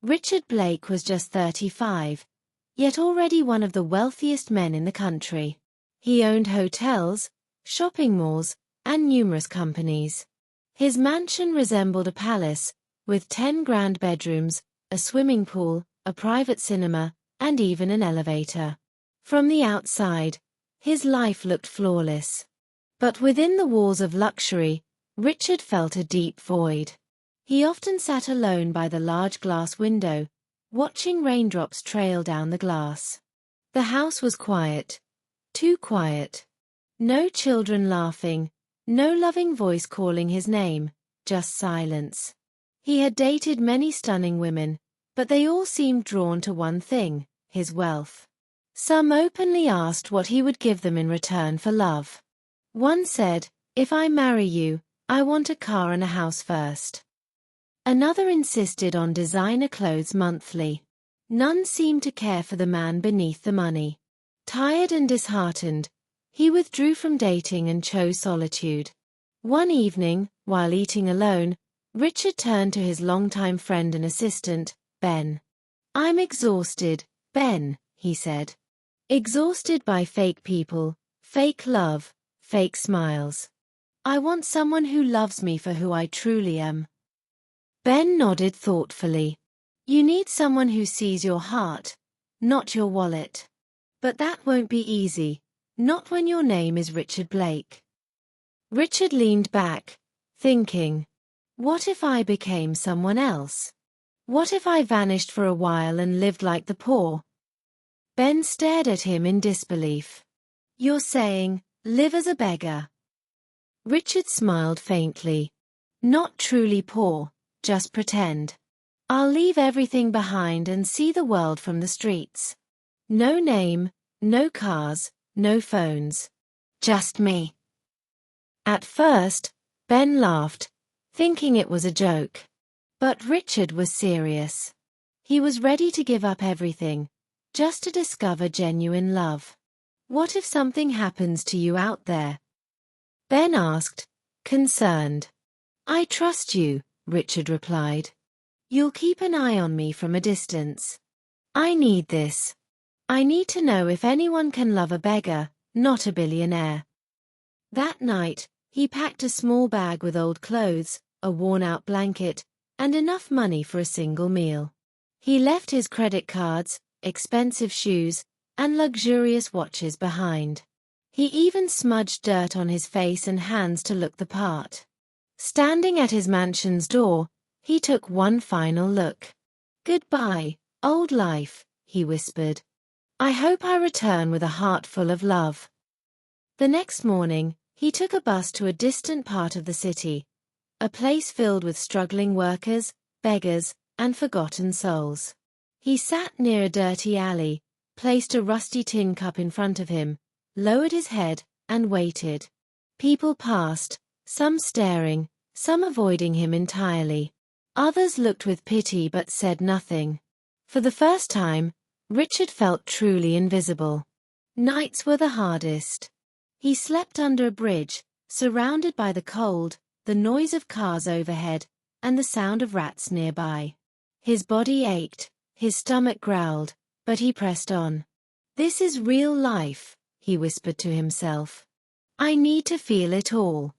Richard Blake was just 35, yet already one of the wealthiest men in the country. He owned hotels, shopping malls, and numerous companies. His mansion resembled a palace, with 10 grand bedrooms, a swimming pool, a private cinema, and even an elevator. From the outside, his life looked flawless. But within the walls of luxury, Richard felt a deep void. He often sat alone by the large glass window, watching raindrops trail down the glass. The house was quiet. Too quiet. No children laughing, no loving voice calling his name, just silence. He had dated many stunning women, but they all seemed drawn to one thing, his wealth. Some openly asked what he would give them in return for love. One said, "If I marry you, I want a car and a house first." Another insisted on designer clothes monthly. None seemed to care for the man beneath the money. Tired and disheartened, he withdrew from dating and chose solitude. One evening, while eating alone, Richard turned to his longtime friend and assistant, Ben. "I'm exhausted, Ben," he said. "Exhausted by fake people, fake love, fake smiles. I want someone who loves me for who I truly am." Ben nodded thoughtfully. "You need someone who sees your heart, not your wallet. But that won't be easy, not when your name is Richard Blake." Richard leaned back, thinking, what if I became someone else? What if I vanished for a while and lived like the poor? Ben stared at him in disbelief. "You're saying, live as a beggar?" Richard smiled faintly. "Not truly poor, just pretend. I'll leave everything behind and see the world from the streets. No name, no cars, no phones. Just me." At first, Ben laughed, thinking it was a joke. But Richard was serious. He was ready to give up everything, just to discover genuine love. "What if something happens to you out there?" Ben asked, concerned. "I trust you," Richard replied. "You'll keep an eye on me from a distance. I need this. I need to know if anyone can love a beggar, not a billionaire." That night, he packed a small bag with old clothes, a worn-out blanket, and enough money for a single meal. He left his credit cards, expensive shoes, and luxurious watches behind. He even smudged dirt on his face and hands to look the part. Standing at his mansion's door, he took one final look. "Goodbye, old life," he whispered. "I hope I return with a heart full of love." The next morning, he took a bus to a distant part of the city, a place filled with struggling workers, beggars, and forgotten souls. He sat near a dirty alley, placed a rusty tin cup in front of him, lowered his head, and waited. People passed, some staring, some avoiding him entirely. Others looked with pity but said nothing. For the first time, Richard felt truly invisible. Nights were the hardest. He slept under a bridge, surrounded by the cold, the noise of cars overhead, and the sound of rats nearby. His body ached, his stomach growled, but he pressed on. "This is real life," he whispered to himself. "I need to feel it all."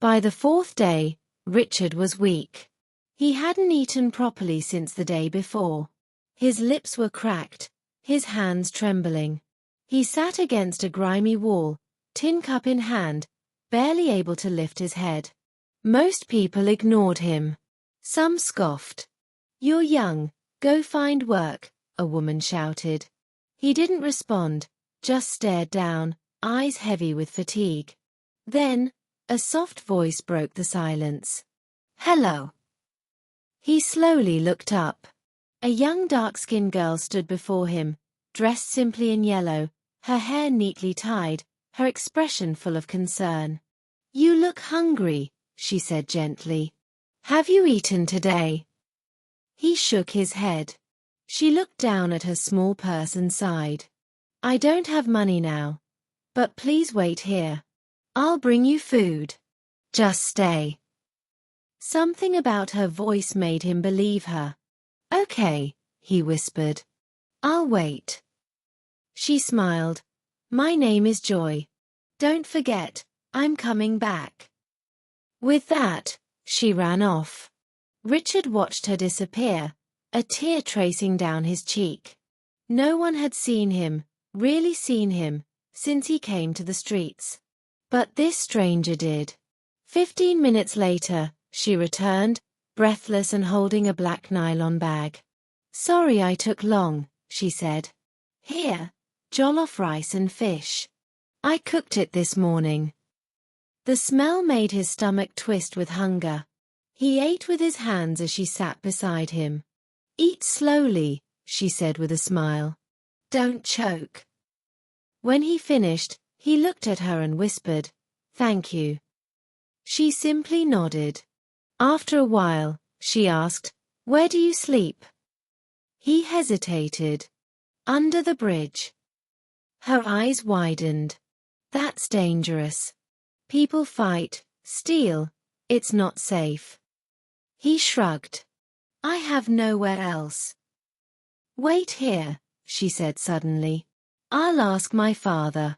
By the fourth day, Richard was weak. He hadn't eaten properly since the day before. His lips were cracked, his hands trembling. He sat against a grimy wall, tin cup in hand, barely able to lift his head. Most people ignored him. Some scoffed. "You're young, go find work," a woman shouted. He didn't respond, just stared down, eyes heavy with fatigue. Then, a soft voice broke the silence. "Hello." He slowly looked up. A young dark-skinned girl stood before him, dressed simply in yellow, her hair neatly tied, her expression full of concern. "You look hungry," she said gently. "Have you eaten today?" He shook his head. She looked down at her small purse and sighed. "I don't have money now. But please wait here. I'll bring you food. Just stay." Something about her voice made him believe her. Okay, he whispered. I'll wait. She smiled. My name is Joy. Don't forget, I'm coming back. With that, she ran off. Richard watched her disappear, a tear tracing down his cheek. No one had seen him, really seen him, since he came to the streets. But this stranger did. 15 minutes later, she returned, breathless and holding a black nylon bag. Sorry I took long, she said. Here, jollof rice and fish. I cooked it this morning. The smell made his stomach twist with hunger. He ate with his hands as she sat beside him. Eat slowly, she said with a smile. Don't choke. When he finished, he looked at her and whispered, Thank you. She simply nodded. After a while, she asked, Where do you sleep? He hesitated. Under the bridge. Her eyes widened. That's dangerous. People fight, steal. It's not safe. He shrugged. I have nowhere else. Wait here, she said suddenly. I'll ask my father.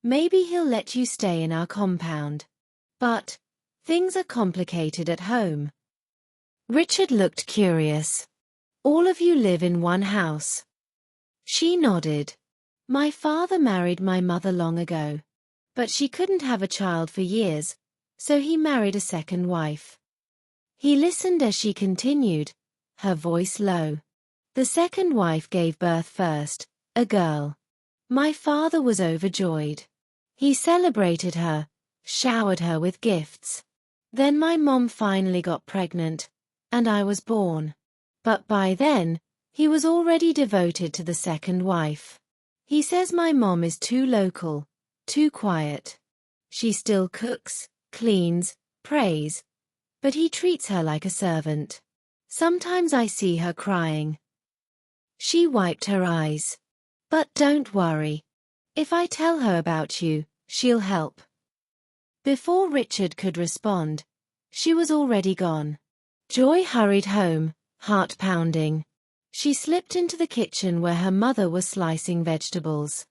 Maybe he'll let you stay in our compound. But things are complicated at home. Richard looked curious. All of you live in one house. She nodded. My father married my mother long ago. But she couldn't have a child for years, so he married a second wife. He listened as she continued, her voice low. The second wife gave birth first, a girl. My father was overjoyed. He celebrated her, showered her with gifts. Then my mom finally got pregnant, and I was born. But by then, he was already devoted to the second wife. He says my mom is too local, too quiet. She still cooks, cleans, prays, but he treats her like a servant. Sometimes I see her crying. She wiped her eyes. But don't worry. If I tell her about you, she'll help. Before Richard could respond, she was already gone. Joy hurried home, heart pounding. She slipped into the kitchen where her mother was slicing vegetables.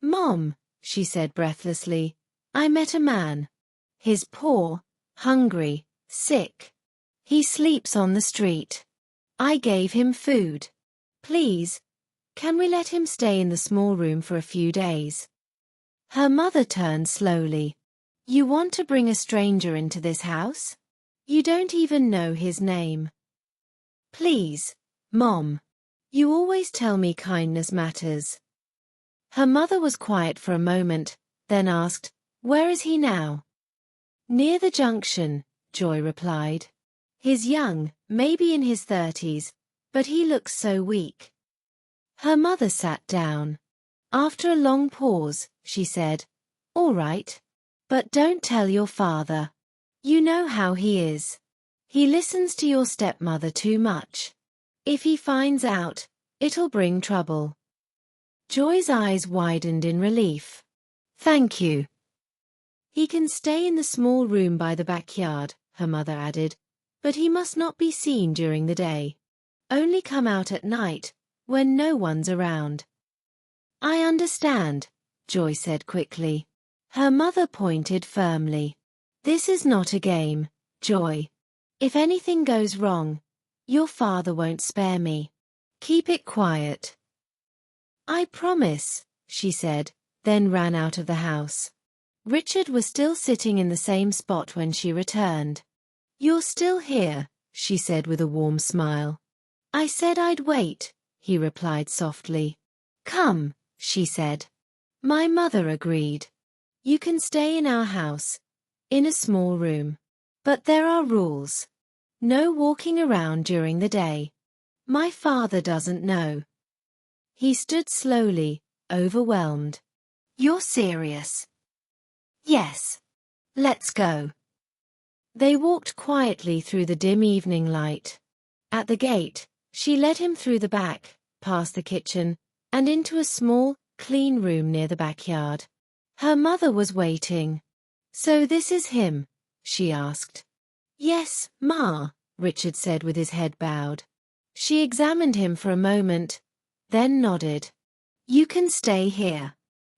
Mom, she said breathlessly, I met a man. He's poor, hungry, sick. He sleeps on the street. I gave him food. Please, can we let him stay in the small room for a few days? Her mother turned slowly. You want to bring a stranger into this house? You don't even know his name. Please, Mom. You always tell me kindness matters. Her mother was quiet for a moment, then asked, Where is he now? Near the junction, Joy replied. He's young, maybe in his 30s, but he looks so weak. Her mother sat down. After a long pause, she said, All right. But don't tell your father. You know how he is. He listens to your stepmother too much. If he finds out, it'll bring trouble. Joy's eyes widened in relief. Thank you. He can stay in the small room by the backyard, her mother added, but he must not be seen during the day. Only come out at night, when no one's around. I understand, Joy said quickly. Her mother pointed firmly. This is not a game, Joy. If anything goes wrong, your father won't spare me. Keep it quiet. I promise, she said, then ran out of the house. Richard was still sitting in the same spot when she returned. You're still here, she said with a warm smile. I said I'd wait, he replied softly. Come, she said. My mother agreed. You can stay in our house, in a small room. But there are rules. No walking around during the day. My father doesn't know. He stood slowly, overwhelmed. You're serious? Yes. Let's go. They walked quietly through the dim evening light. At the gate, she led him through the back, past the kitchen, and into a small, clean room near the backyard. Her mother was waiting. So this is him? She asked. Yes, Ma, Richard said with his head bowed. She examined him for a moment, then nodded. You can stay here.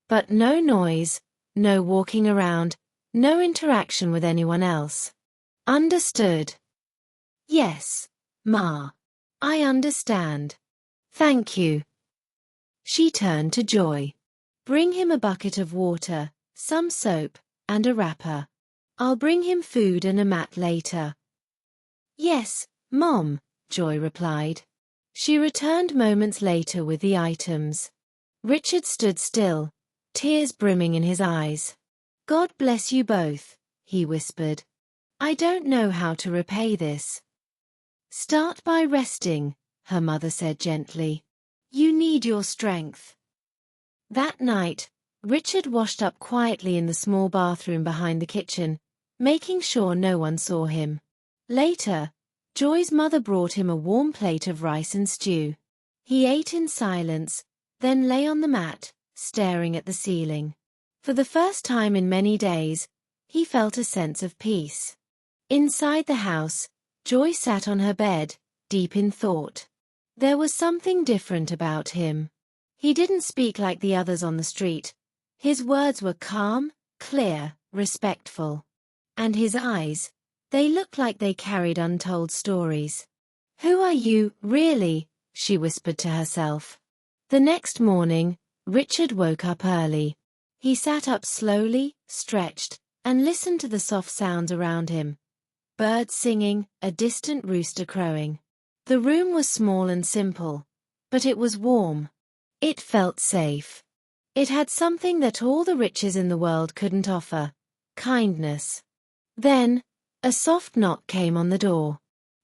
But no noise, no walking around, no interaction with anyone else. Understood? Yes, Ma. I understand. Thank you. She turned to Joy. Bring him a bucket of water, some soap, and a wrapper. I'll bring him food and a mat later. Yes, Mom, Joy replied. She returned moments later with the items. Richard stood still, tears brimming in his eyes. God bless you both, he whispered. I don't know how to repay this. Start by resting, her mother said gently. You need your strength. That night, Richard washed up quietly in the small bathroom behind the kitchen, making sure no one saw him. Later, Joy's mother brought him a warm plate of rice and stew. He ate in silence, then lay on the mat, staring at the ceiling. For the first time in many days, he felt a sense of peace. Inside the house, Joy sat on her bed, deep in thought. There was something different about him. He didn't speak like the others on the street. His words were calm, clear, respectful. And his eyes, they looked like they carried untold stories. Who are you, really? She whispered to herself. The next morning, Richard woke up early. He sat up slowly, stretched, and listened to the soft sounds around him. Birds singing, a distant rooster crowing. The room was small and simple, but it was warm. It felt safe. It had something that all the riches in the world couldn't offer: kindness. Then, a soft knock came on the door.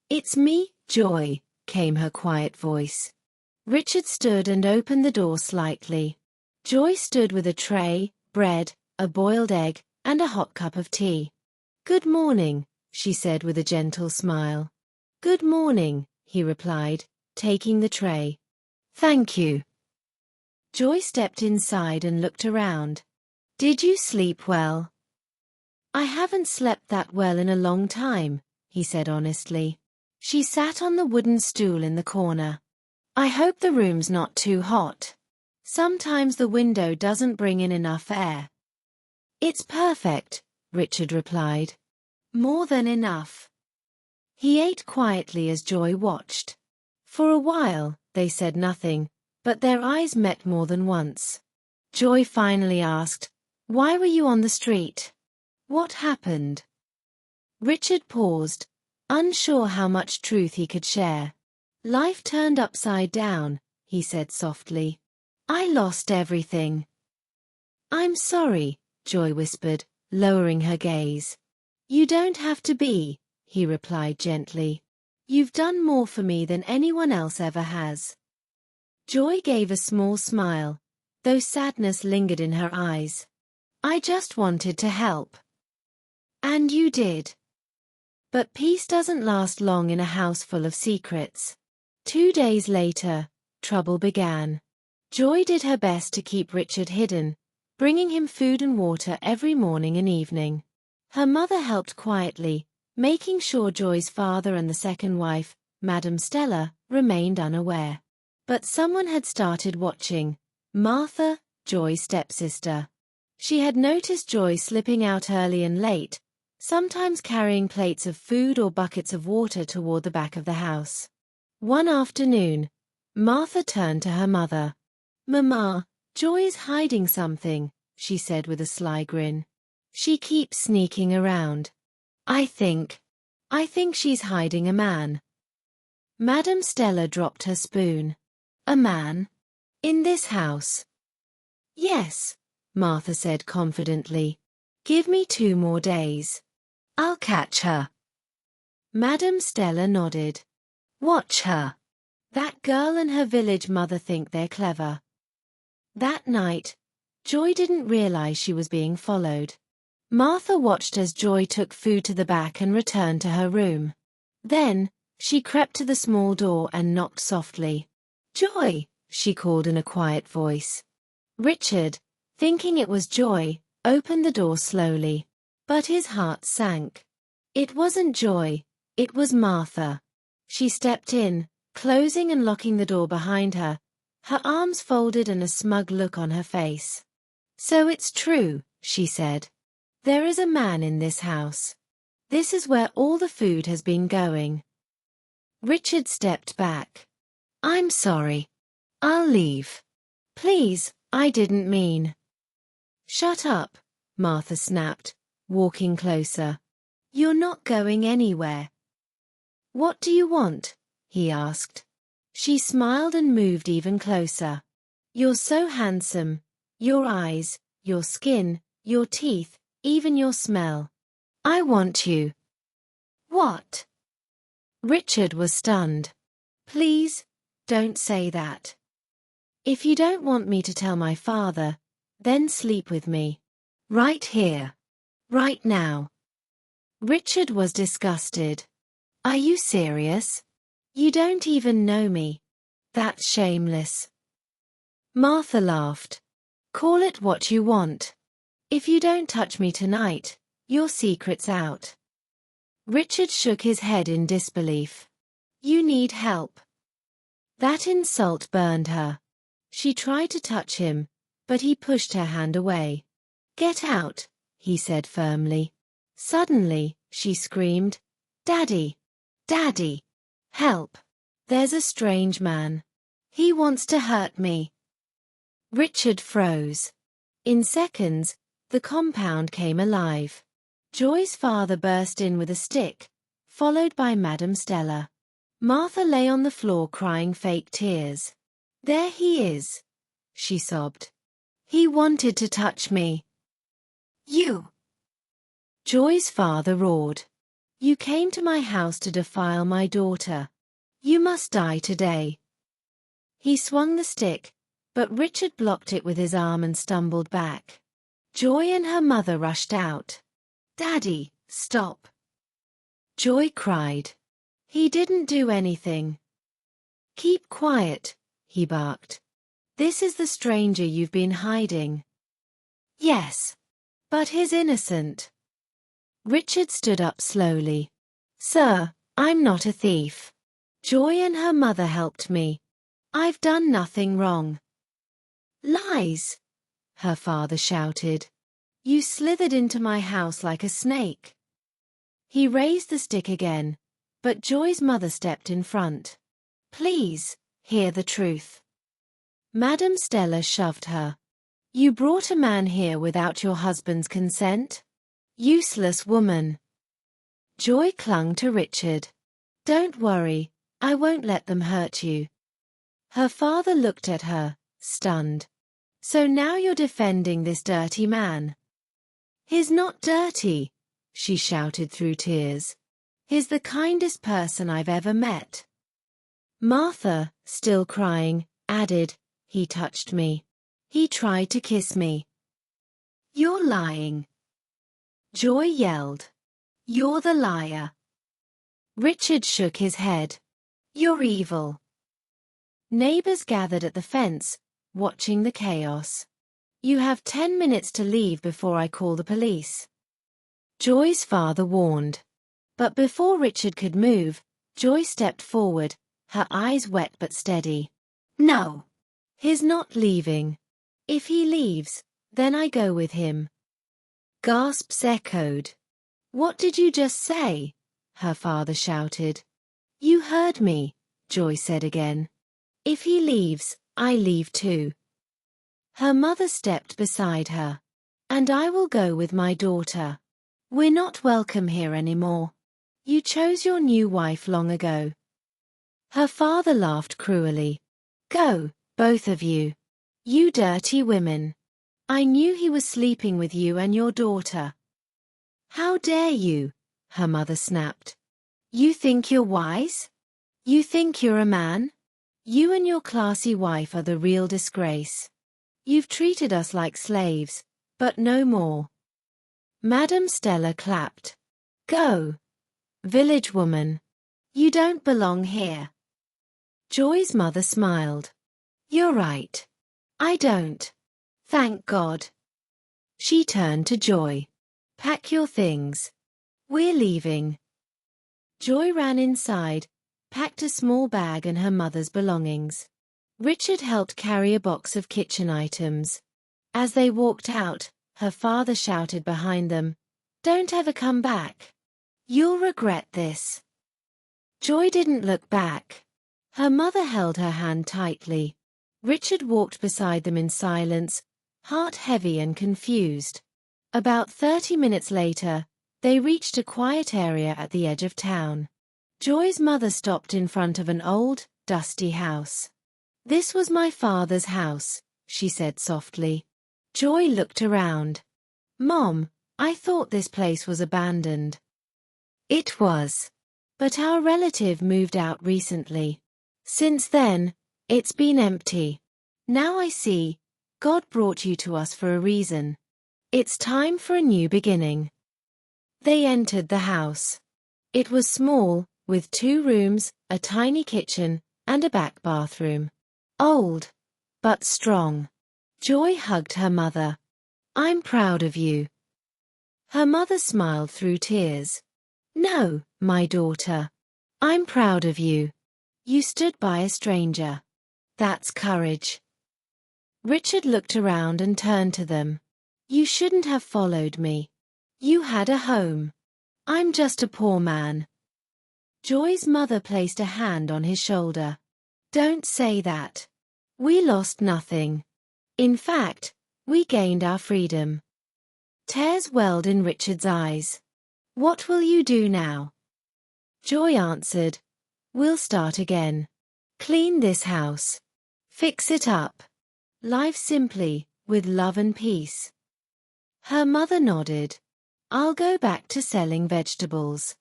It's me, Joy, came her quiet voice. Richard stood and opened the door slightly. Joy stood with a tray, bread, a boiled egg, and a hot cup of tea. Good morning, she said with a gentle smile. Good morning, he replied, taking the tray. Thank you. Joy stepped inside and looked around. Did you sleep well? I haven't slept that well in a long time, he said honestly. She sat on the wooden stool in the corner. I hope the room's not too hot. Sometimes the window doesn't bring in enough air. It's perfect, Richard replied. More than enough. He ate quietly as Joy watched. For a while, they said nothing, but their eyes met more than once. Joy finally asked, Why were you on the street? What happened? Richard paused, unsure how much truth he could share. Life turned upside down, he said softly. I lost everything. I'm sorry, Joy whispered, lowering her gaze. You don't have to be, he replied gently. You've done more for me than anyone else ever has. Joy gave a small smile, though sadness lingered in her eyes. I just wanted to help. And you did. But peace doesn't last long in a house full of secrets. 2 days later, trouble began. Joy did her best to keep Richard hidden, bringing him food and water every morning and evening. Her mother helped quietly, making sure Joy's father and the second wife, Madame Stella, remained unaware. But someone had started watching: Martha, Joy's stepsister. She had noticed Joy slipping out early and late, sometimes carrying plates of food or buckets of water toward the back of the house. One afternoon, Martha turned to her mother. Mama, Joy is hiding something, she said with a sly grin. She keeps sneaking around. I think she's hiding a man. Madame Stella dropped her spoon. A man? In this house? Yes, Martha said confidently. Give me 2 more days. I'll catch her. Madame Stella nodded. Watch her. That girl and her village mother think they're clever. That night, Joy didn't realize she was being followed. Martha watched as Joy took food to the back and returned to her room. Then, she crept to the small door and knocked softly. Joy, she called in a quiet voice. Richard, thinking it was Joy, opened the door slowly. But his heart sank. It wasn't Joy, it was Martha. She stepped in, closing and locking the door behind her, her arms folded and a smug look on her face. "So it's true," she said. "There is a man in this house. This is where all the food has been going." Richard stepped back. "I'm sorry. I'll leave. Please, I didn't mean." "Shut up," Martha snapped, walking closer. "You're not going anywhere." "What do you want?" he asked. She smiled and moved even closer. "You're so handsome. Your eyes, your skin, your teeth, even your smell. I want you." "What?" Richard was stunned. "Please, don't say that. If you don't want me to tell my father, then sleep with me. Right here. Right now." Richard was disgusted. "Are you serious? You don't even know me. That's shameless." Martha laughed. "Call it what you want. If you don't touch me tonight, your secret's out." Richard shook his head in disbelief. "You need help." That insult burned her. She tried to touch him, but he pushed her hand away. "Get out," he said firmly. Suddenly, she screamed, "Daddy! Daddy! Help! There's a strange man. He wants to hurt me." Richard froze. In seconds, the compound came alive. Joy's father burst in with a stick, followed by Madame Stella. Martha lay on the floor crying fake tears. "There he is," she sobbed. "He wanted to touch me." "You!" Joy's father roared. "You came to my house to defile my daughter. You must die today." He swung the stick, but Richard blocked it with his arm and stumbled back. Joy and her mother rushed out. "Daddy, stop!" Joy cried. "He didn't do anything." "Keep quiet," he barked. "This is the stranger you've been hiding." "Yes, but he's innocent." Richard stood up slowly. "Sir, I'm not a thief. Joy and her mother helped me. I've done nothing wrong." "Lies!" her father shouted. "You slithered into my house like a snake." He raised the stick again, but Joy's mother stepped in front. "Please, hear the truth." Madame Stella shoved her. "You brought a man here without your husband's consent? Useless woman." Joy clung to Richard. "Don't worry, I won't let them hurt you." Her father looked at her, stunned. "So now you're defending this dirty man?" "He's not dirty," she shouted through tears. "He's the kindest person I've ever met." Martha, still crying, added, "He touched me. He tried to kiss me." "You're lying." Joy yelled. "You're the liar." Richard shook his head. "You're evil." Neighbors gathered at the fence, watching the chaos. "You have 10 minutes to leave before I call the police," Joy's father warned. But before Richard could move, Joy stepped forward, her eyes wet but steady. "No. He's not leaving. If he leaves, then I go with him." Gasps echoed. "What did you just say?" her father shouted. "You heard me," Joy said again. "If he leaves, I leave too." Her mother stepped beside her. "And I will go with my daughter. We're not welcome here anymore. You chose your new wife long ago." Her father laughed cruelly. "Go, both of you. You dirty women. I knew he was sleeping with you and your daughter." "How dare you?" her mother snapped. "You think you're wise? You think you're a man? You and your classy wife are the real disgrace. You've treated us like slaves, but no more." Madame Stella clapped. "Go, village woman. You don't belong here." Joy's mother smiled. "You're right. I don't. Thank God." She turned to Joy. "Pack your things. We're leaving." Joy ran inside, packed a small bag and her mother's belongings. Richard helped carry a box of kitchen items. As they walked out, her father shouted behind them, "Don't ever come back. You'll regret this." Joy didn't look back. Her mother held her hand tightly. Richard walked beside them in silence, heart heavy and confused. About 30 minutes later, they reached a quiet area at the edge of town. Joy's mother stopped in front of an old, dusty house. "This was my father's house," she said softly. Joy looked around. "Mom, I thought this place was abandoned." "It was. But our relative moved out recently. Since then, it's been empty. Now I see, God brought you to us for a reason. It's time for a new beginning." They entered the house. It was small, with 2 rooms, a tiny kitchen, and a back bathroom. Old, but strong. Joy hugged her mother. "I'm proud of you." Her mother smiled through tears. "No, my daughter. I'm proud of you. You stood by a stranger. That's courage." Richard looked around and turned to them. "You shouldn't have followed me. You had a home. I'm just a poor man." Joy's mother placed a hand on his shoulder. "Don't say that. We lost nothing. In fact, we gained our freedom." Tears welled in Richard's eyes. "What will you do now?" Joy answered, "We'll start again. Clean this house. Fix it up. Live simply, with love and peace." Her mother nodded. "I'll go back to selling vegetables.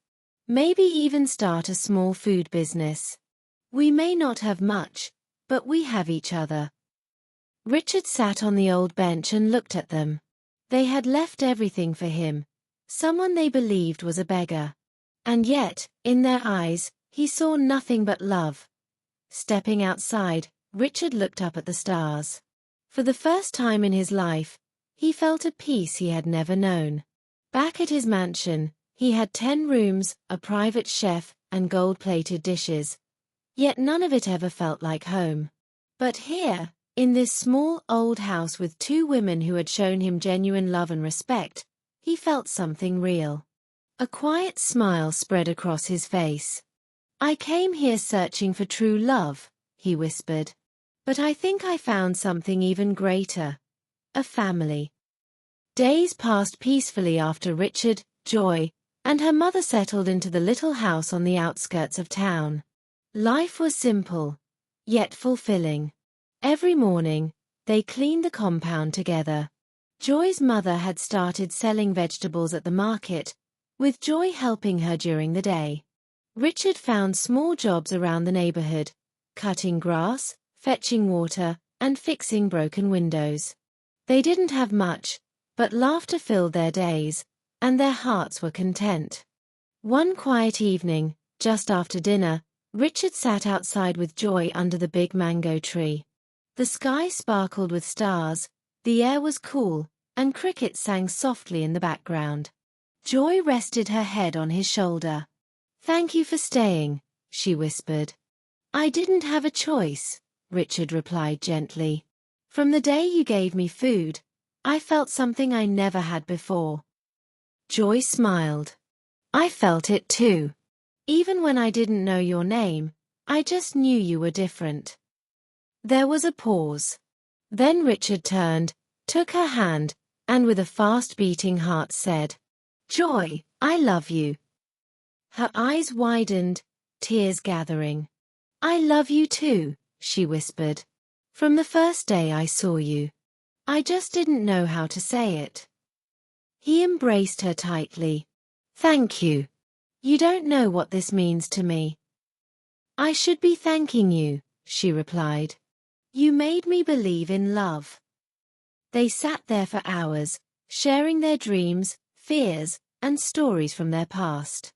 Maybe even start a small food business. We may not have much, but we have each other." Richard sat on the old bench and looked at them. They had left everything for him, someone they believed was a beggar. And yet, in their eyes, he saw nothing but love. Stepping outside, Richard looked up at the stars. For the first time in his life, he felt a peace he had never known. Back at his mansion, he had 10 rooms, a private chef, and gold-plated dishes. Yet none of it ever felt like home. But here, in this small old house with 2 women who had shown him genuine love and respect, he felt something real. A quiet smile spread across his face. "I came here searching for true love," he whispered. "But I think I found something even greater. A family." Days passed peacefully after Richard, Joy, and her mother settled into the little house on the outskirts of town. Life was simple, yet fulfilling. Every morning, they cleaned the compound together. Joy's mother had started selling vegetables at the market, with Joy helping her during the day. Richard found small jobs around the neighborhood, cutting grass, fetching water, and fixing broken windows. They didn't have much, but laughter filled their days, and their hearts were content. One quiet evening, just after dinner, Richard sat outside with Joy under the big mango tree. The sky sparkled with stars, the air was cool, and crickets sang softly in the background. Joy rested her head on his shoulder. "Thank you for staying," she whispered. "I didn't have a choice," Richard replied gently. "From the day you gave me food, I felt something I never had before." Joy smiled. "I felt it too. Even when I didn't know your name, I just knew you were different." There was a pause. Then Richard turned, took her hand, and with a fast-beating heart said, "Joy, I love you." Her eyes widened, tears gathering. "I love you too," she whispered. "From the first day I saw you. I just didn't know how to say it." He embraced her tightly. "Thank you. You don't know what this means to me." "I should be thanking you," she replied. "You made me believe in love." They sat there for hours, sharing their dreams, fears, and stories from their past.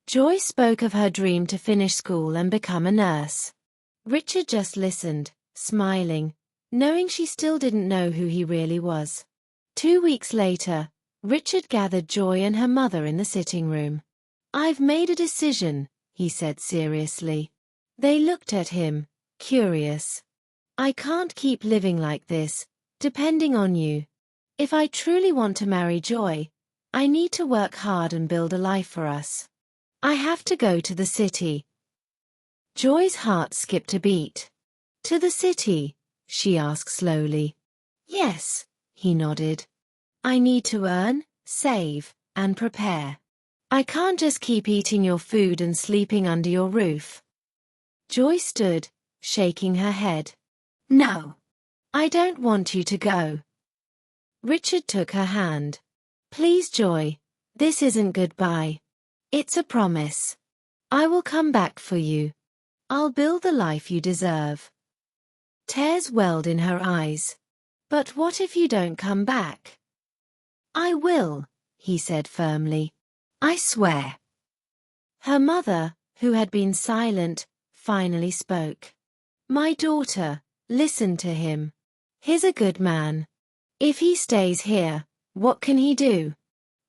Joy spoke of her dream to finish school and become a nurse. Richard just listened, smiling, knowing she still didn't know who he really was. 2 weeks later, Richard gathered Joy and her mother in the sitting room. "I've made a decision," he said seriously. They looked at him, curious. I can't keep living like this, depending on you. If I truly want to marry Joy, I need to work hard and build a life for us. I have to go to the city. Joy's heart skipped a beat. To the city? She asked slowly. Yes, he nodded. I need to earn, save, and prepare. I can't just keep eating your food and sleeping under your roof. Joy stood, shaking her head. No. I don't want you to go. Richard took her hand. Please, Joy, this isn't goodbye. It's a promise. I will come back for you. I'll build the life you deserve. Tears welled in her eyes. But what if you don't come back? I will, he said firmly. I swear. Her mother, who had been silent, finally spoke. My daughter, listen to him. He's a good man. If he stays here, what can he do?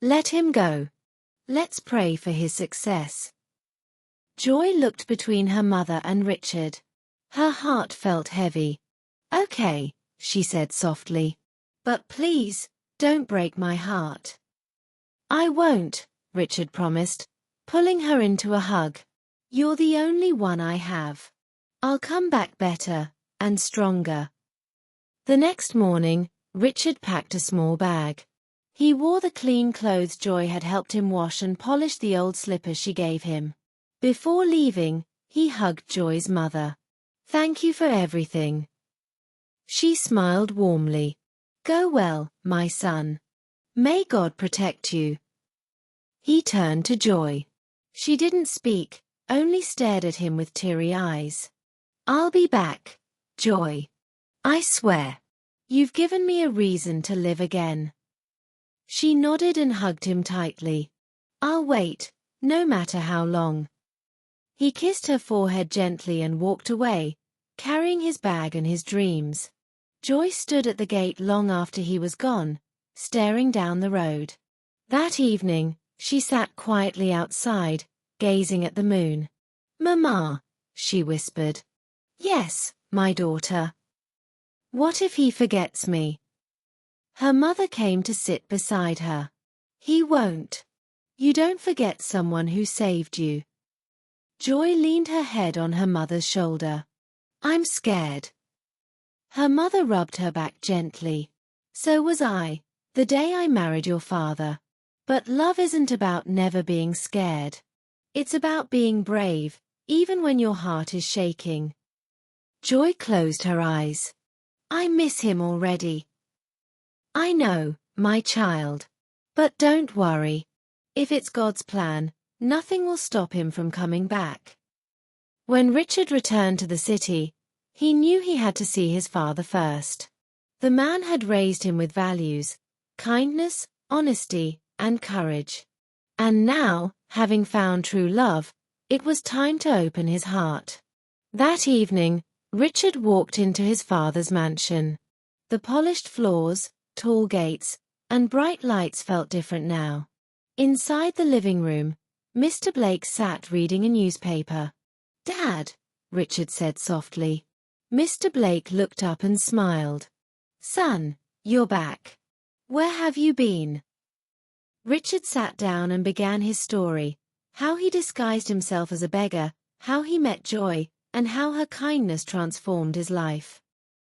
Let him go. Let's pray for his success. Joy looked between her mother and Richard. Her heart felt heavy. Okay, she said softly. But please, don't break my heart. I won't, Richard promised, pulling her into a hug. You're the only one I have. I'll come back better, and stronger. The next morning, Richard packed a small bag. He wore the clean clothes Joy had helped him wash and polished the old slippers she gave him. Before leaving, he hugged Joy's mother. Thank you for everything. She smiled warmly. Go well, my son. May God protect you. He turned to Joy. She didn't speak, only stared at him with teary eyes. I'll be back, Joy. I swear. You've given me a reason to live again. She nodded and hugged him tightly. I'll wait, no matter how long. He kissed her forehead gently and walked away, carrying his bag and his dreams. Joy stood at the gate long after he was gone, staring down the road. That evening, she sat quietly outside, gazing at the moon. Mama, she whispered. Yes, my daughter. What if he forgets me? Her mother came to sit beside her. He won't. You don't forget someone who saved you. Joy leaned her head on her mother's shoulder. I'm scared. Her mother rubbed her back gently. So was I, the day I married your father. But love isn't about never being scared. It's about being brave, even when your heart is shaking. Joy closed her eyes. I miss him already. I know, my child. But don't worry. If it's God's plan, nothing will stop him from coming back. When Richard returned to the city, he knew he had to see his father first. The man had raised him with values, kindness, honesty, and courage. And now, having found true love, it was time to open his heart. That evening, Richard walked into his father's mansion. The polished floors, tall gates, and bright lights felt different now. Inside the living room, Mr. Blake sat reading a newspaper. Dad, Richard said softly. Mr. Blake looked up and smiled. Son, you're back. Where have you been? Richard sat down and began his story, how he disguised himself as a beggar, how he met Joy, and how her kindness transformed his life.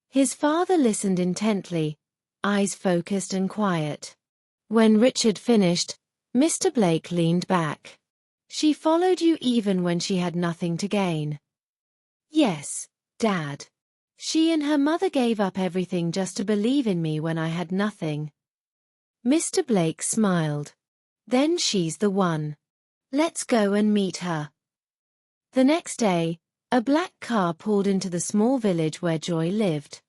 His father listened intently, eyes focused and quiet. When Richard finished, Mr. Blake leaned back. She followed you even when she had nothing to gain. Yes, Dad. She and her mother gave up everything just to believe in me when I had nothing. Mr. Blake smiled. Then she's the one. Let's go and meet her. The next day, a black car pulled into the small village where Joy lived.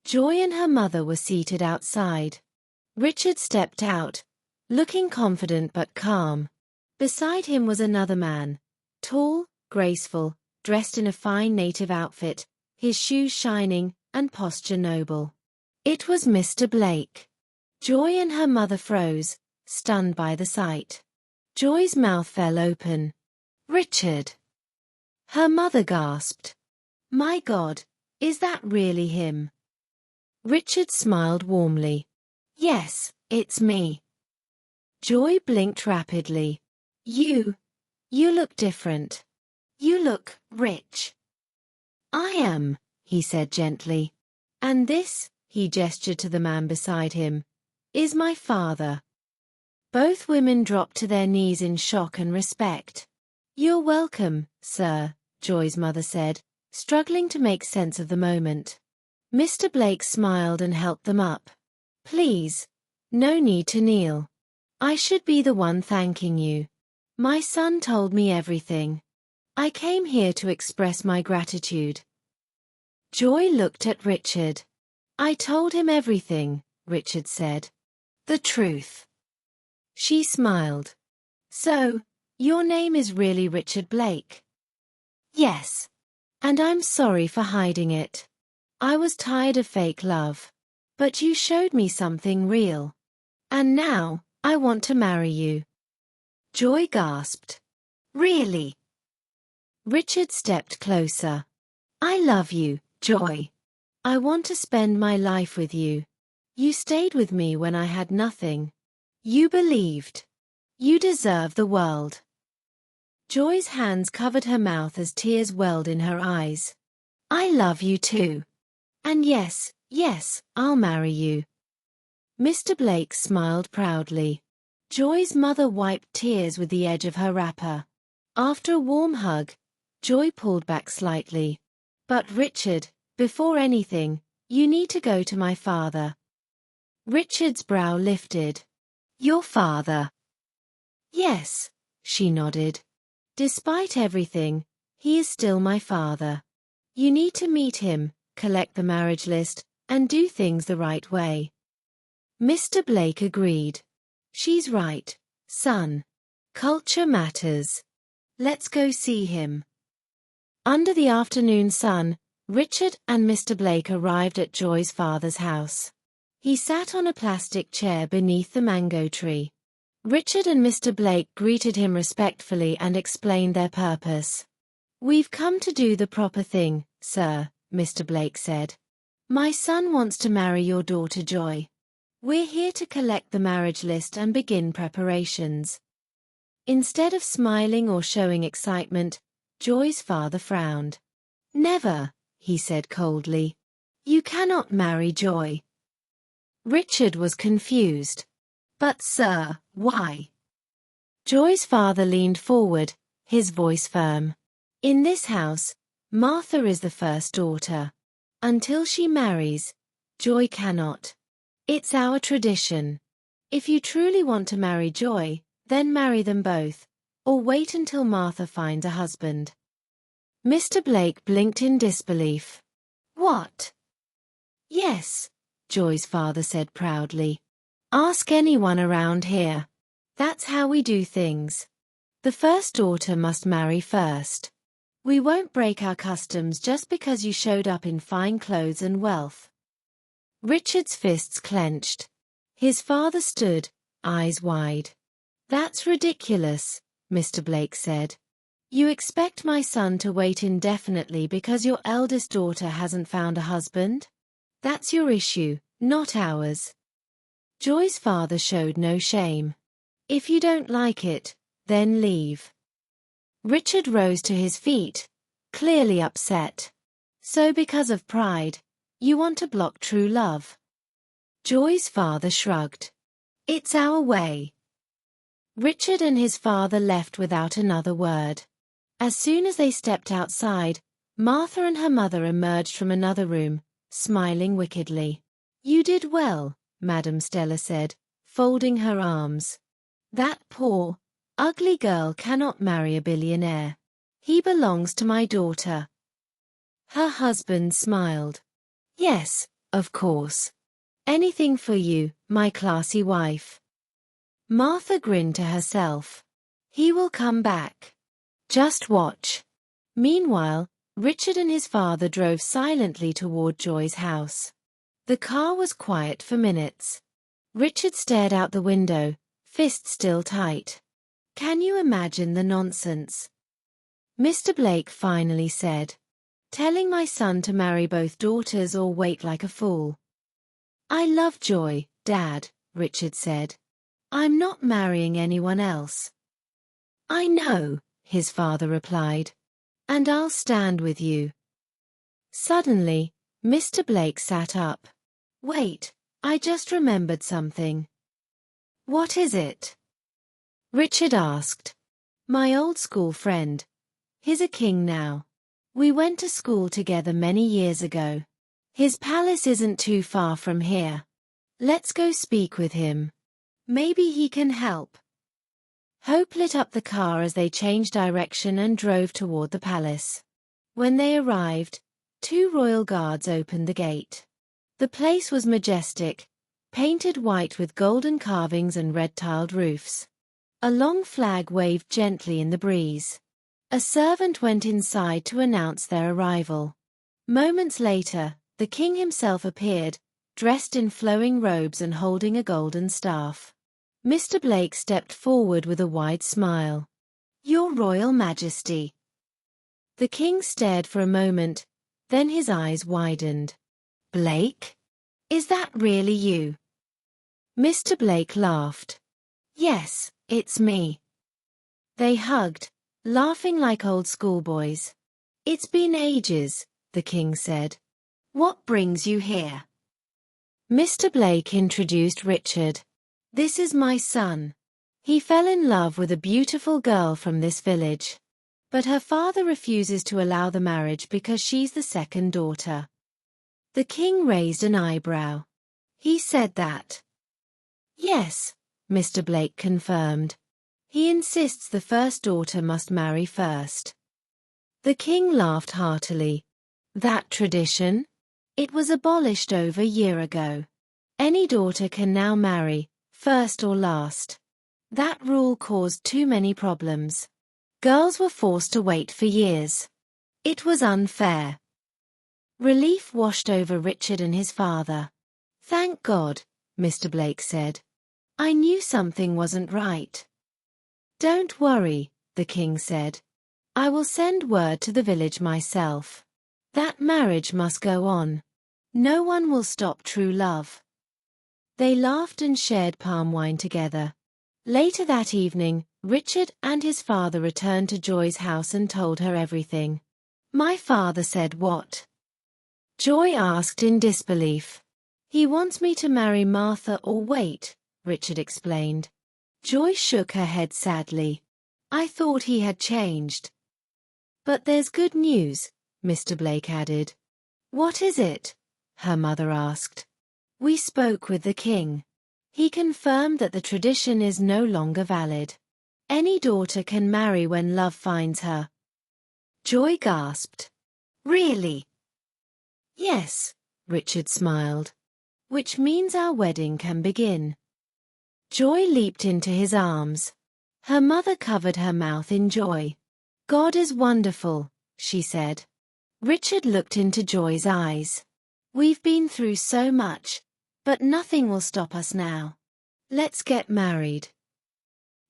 Joy and her mother were seated outside. Richard stepped out, looking confident but calm. Beside him was another man, tall, graceful, dressed in a fine native outfit, his shoes shining and posture noble. It was Mr. Blake. Joy and her mother froze, stunned by the sight. Joy's mouth fell open. Richard! Her mother gasped. My God, is that really him? Richard smiled warmly. Yes, it's me. Joy blinked rapidly. You look different. You look rich. I am, he said gently. And this, he gestured to the man beside him, is my father. Both women dropped to their knees in shock and respect. You're welcome, sir, Joy's mother said, struggling to make sense of the moment. Mr. Blake smiled and helped them up. Please, no need to kneel. I should be the one thanking you. My son told me everything. I came here to express my gratitude. Joy looked at Richard. I told him everything, Richard said. The truth. She smiled. So, your name is really Richard Blake? Yes. And I'm sorry for hiding it. I was tired of fake love. But you showed me something real. And now, I want to marry you. Joy gasped. Really? Richard stepped closer. I love you, Joy. I want to spend my life with you. You stayed with me when I had nothing. You believed. You deserve the world. Joy's hands covered her mouth as tears welled in her eyes. I love you too. And yes, I'll marry you. Mr. Blake smiled proudly. Joy's mother wiped tears with the edge of her wrapper. After a warm hug, Joy pulled back slightly. But Richard, before anything, you need to go to my father. Richard's brow lifted. Your father? Yes, she nodded. Despite everything, he is still my father. You need to meet him, collect the marriage list, and do things the right way. Mr. Blake agreed. She's right, son. Culture matters. Let's go see him. Under the afternoon sun, Richard and Mr. Blake arrived at Joy's father's house. He sat on a plastic chair beneath the mango tree. Richard and Mr. Blake greeted him respectfully and explained their purpose. We've come to do the proper thing, sir, Mr. Blake said. My son wants to marry your daughter Joy. We're here to collect the marriage list and begin preparations. Instead of smiling or showing excitement, Joy's father frowned. Never, he said coldly. You cannot marry Joy. Richard was confused. But sir, why? Joy's father leaned forward, his voice firm. In this house, Martha is the first daughter. Until she marries, Joy cannot. It's our tradition. If you truly want to marry Joy, then marry them both, or wait until Martha finds a husband. Mr. Blake blinked in disbelief. What? Yes, Joy's father said proudly. Ask anyone around here. That's how we do things. The first daughter must marry first. We won't break our customs just because you showed up in fine clothes and wealth. Richard's fists clenched. His father stood, eyes wide. That's ridiculous, Mr. Blake said. You expect my son to wait indefinitely because your eldest daughter hasn't found a husband? That's your issue, not ours. Joy's father showed no shame. If you don't like it, then leave. Richard rose to his feet, clearly upset. So because of pride, you want to block true love? Joy's father shrugged. It's our way. Richard and his father left without another word. As soon as they stepped outside, Martha and her mother emerged from another room, smiling wickedly. You did well, Madam Stella said, folding her arms. That poor, ugly girl cannot marry a billionaire. He belongs to my daughter. Her husband smiled. Yes, of course. Anything for you, my classy wife. Martha grinned to herself. He will come back. Just watch. Meanwhile, Richard and his father drove silently toward Joy's house. The car was quiet for minutes. Richard stared out the window, fist still tight. Can you imagine the nonsense? Mr. Blake finally said. Telling my son to marry both daughters or wait like a fool. I love Joy, Dad, Richard said. I'm not marrying anyone else. I know, his father replied. And I'll stand with you. Suddenly, Mr. Blake sat up. Wait, I just remembered something. What is it? Richard asked. My old school friend. He's a king now. We went to school together many years ago. His palace isn't too far from here. Let's go speak with him. Maybe he can help. Hope lit up the car as they changed direction and drove toward the palace. When they arrived, 2 royal guards opened the gate. The place was majestic, painted white with golden carvings and red-tiled roofs. A long flag waved gently in the breeze. A servant went inside to announce their arrival. Moments later, the king himself appeared, dressed in flowing robes and holding a golden staff. Mr. Blake stepped forward with a wide smile. Your Royal Majesty. The king stared for a moment, then his eyes widened. Blake? Is that really you? Mr. Blake laughed. Yes, it's me. They hugged, laughing like old schoolboys. It's been ages, the king said. What brings you here? Mr. Blake introduced Richard. This is my son. He fell in love with a beautiful girl from this village. But her father refuses to allow the marriage because she's the second daughter. The king raised an eyebrow. He said that. Yes, Mr. Blake confirmed. He insists the first daughter must marry first. The king laughed heartily. That tradition? It was abolished over a year ago. Any daughter can now marry, first or last. That rule caused too many problems. Girls were forced to wait for years. It was unfair. Relief washed over Richard and his father. Thank God, Mr. Blake said. I knew something wasn't right. Don't worry, the king said. I will send word to the village myself. That marriage must go on. No one will stop true love. They laughed and shared palm wine together. Later that evening, Richard and his father returned to Joy's house and told her everything. My father said what? Joy asked in disbelief. He wants me to marry Martha or wait, Richard explained. Joy shook her head sadly. I thought he had changed. But there's good news, Mr. Blake added. What is it? Her mother asked. We spoke with the king. He confirmed that the tradition is no longer valid. Any daughter can marry when love finds her. Joy gasped. Really? Yes, Richard smiled. Which means our wedding can begin. Joy leaped into his arms. Her mother covered her mouth in joy. God is wonderful, she said. Richard looked into Joy's eyes. We've been through so much, but nothing will stop us now. Let's get married.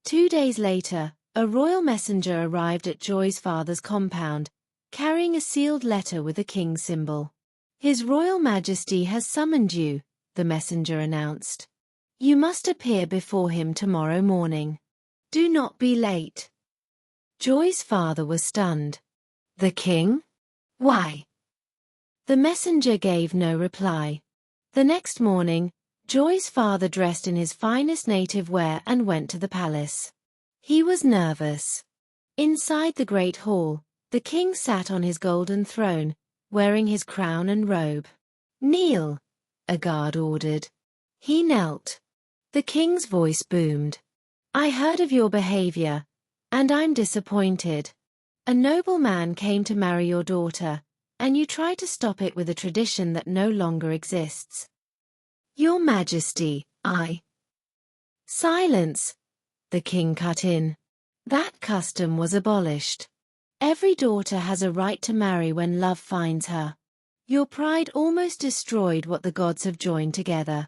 2 days later, a royal messenger arrived at Joy's father's compound, carrying a sealed letter with a king's symbol. His Royal Majesty has summoned you, the messenger announced. You must appear before him tomorrow morning. Do not be late. Joy's father was stunned. The king? Why? The messenger gave no reply. The next morning, Joy's father dressed in his finest native wear and went to the palace. He was nervous. Inside the great hall, the king sat on his golden throne, wearing his crown and robe. Kneel, a guard ordered. He knelt. The king's voice boomed. I heard of your behavior, and I'm disappointed. A noble man came to marry your daughter, and you tried to stop it with a tradition that no longer exists. Your Majesty, Silence, the king cut in. That custom was abolished. Every daughter has a right to marry when love finds her. Your pride almost destroyed what the gods have joined together.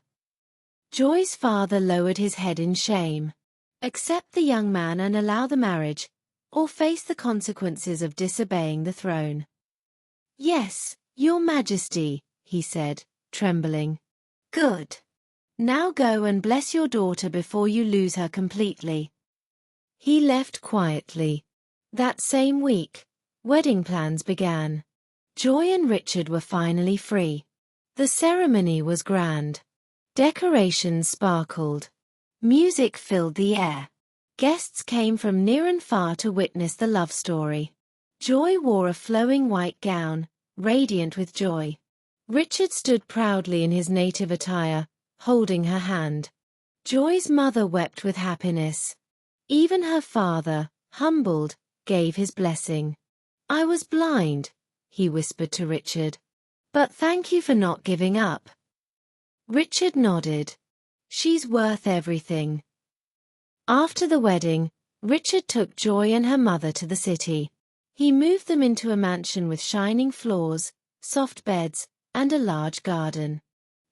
Joy's father lowered his head in shame. Accept the young man and allow the marriage, or face the consequences of disobeying the throne. "Yes, Your Majesty," he said, trembling. "Good. Now go and bless your daughter before you lose her completely." He left quietly. That same week, wedding plans began. Joy and Richard were finally free. The ceremony was grand. Decorations sparkled. Music filled the air. Guests came from near and far to witness the love story. Joy wore a flowing white gown, radiant with joy. Richard stood proudly in his native attire, holding her hand. Joy's mother wept with happiness. Even her father, humbled, gave his blessing. "I was blind," he whispered to Richard. "But thank you for not giving up." Richard nodded. "She's worth everything." After the wedding, Richard took Joy and her mother to the city. He moved them into a mansion with shining floors, soft beds, and a large garden.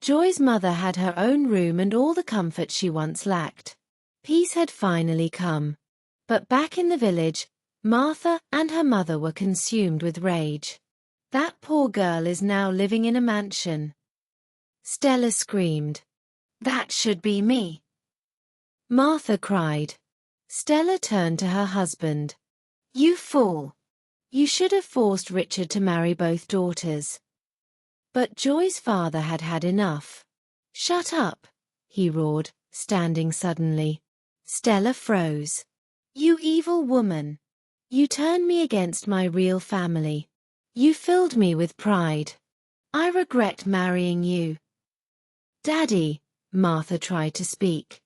Joy's mother had her own room and all the comfort she once lacked. Peace had finally come. But back in the village, Martha and her mother were consumed with rage. "That poor girl is now living in a mansion." Stella screamed. "That should be me." Martha cried. Stella turned to her husband. "You fool! You should have forced Richard to marry both daughters." But Joy's father had had enough. "Shut up!" he roared, standing suddenly. Stella froze. "You evil woman! You turned me against my real family. You filled me with pride. I regret marrying you." "Daddy," Martha tried to speak.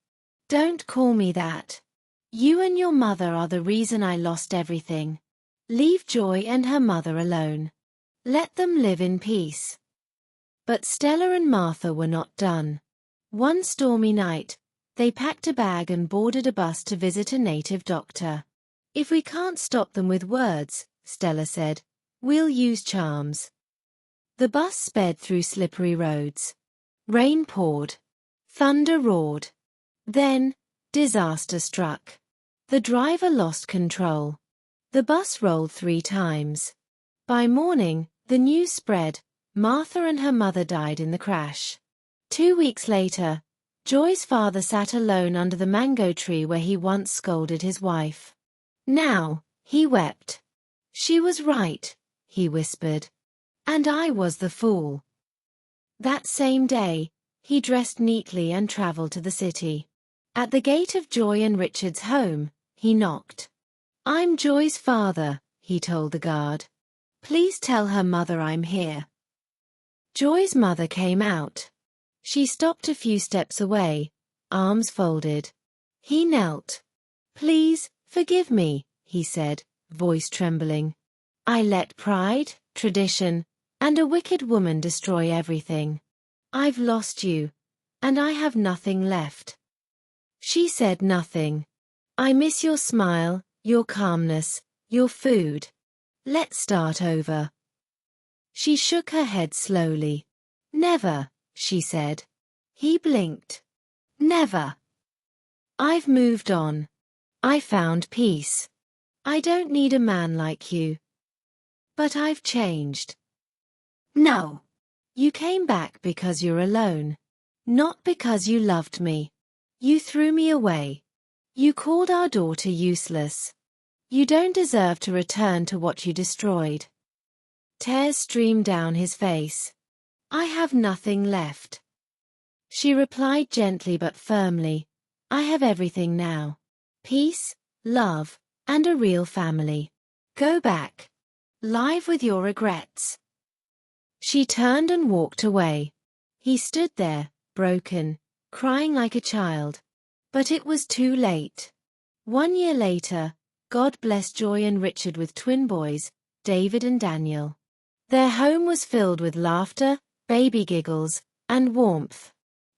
"Don't call me that. You and your mother are the reason I lost everything. Leave Joy and her mother alone. Let them live in peace." But Stella and Martha were not done. One stormy night, they packed a bag and boarded a bus to visit a native doctor. "If we can't stop them with words," Stella said, "we'll use charms." The bus sped through slippery roads. Rain poured. Thunder roared. Then, disaster struck. The driver lost control. The bus rolled 3 times. By morning, the news spread. Martha and her mother died in the crash. 2 weeks later, Joy's father sat alone under the mango tree where he once scolded his wife. Now, he wept. "She was right," he whispered. "And I was the fool." That same day, he dressed neatly and traveled to the city. At the gate of Joy and Richard's home, he knocked. "I'm Joy's father," he told the guard. "Please tell her mother I'm here." Joy's mother came out. She stopped a few steps away, arms folded. He knelt. "Please, forgive me," he said, voice trembling. "I let pride, tradition, and a wicked woman destroy everything. I've lost you, and I have nothing left." She said nothing. "I miss your smile, your calmness, your food. Let's start over." She shook her head slowly. "Never," she said. He blinked. "Never. I've moved on. I found peace. I don't need a man like you. But I've changed." "No. You came back because you're alone. Not because you loved me. You threw me away. You called our daughter useless. You don't deserve to return to what you destroyed." Tears streamed down his face. "I have nothing left." She replied gently but firmly, "I have everything now. Peace, love, and a real family. Go back. Live with your regrets." She turned and walked away. He stood there, broken, crying like a child. But it was too late. 1 year later, God blessed Joy and Richard with twin boys, David and Daniel. Their home was filled with laughter, baby giggles, and warmth.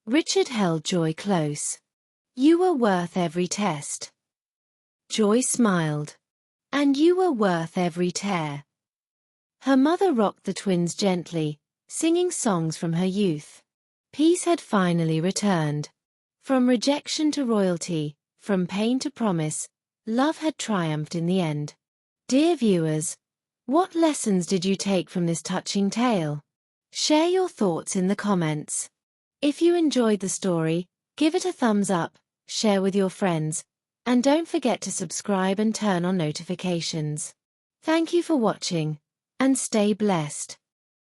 Richard held Joy close. "You were worth every test." Joy smiled. "And you were worth every tear." Her mother rocked the twins gently, singing songs from her youth. Peace had finally returned. From rejection to royalty, from pain to promise, love had triumphed in the end. Dear viewers, what lessons did you take from this touching tale? Share your thoughts in the comments. If you enjoyed the story, give it a thumbs up, share with your friends, and don't forget to subscribe and turn on notifications. Thank you for watching, and stay blessed.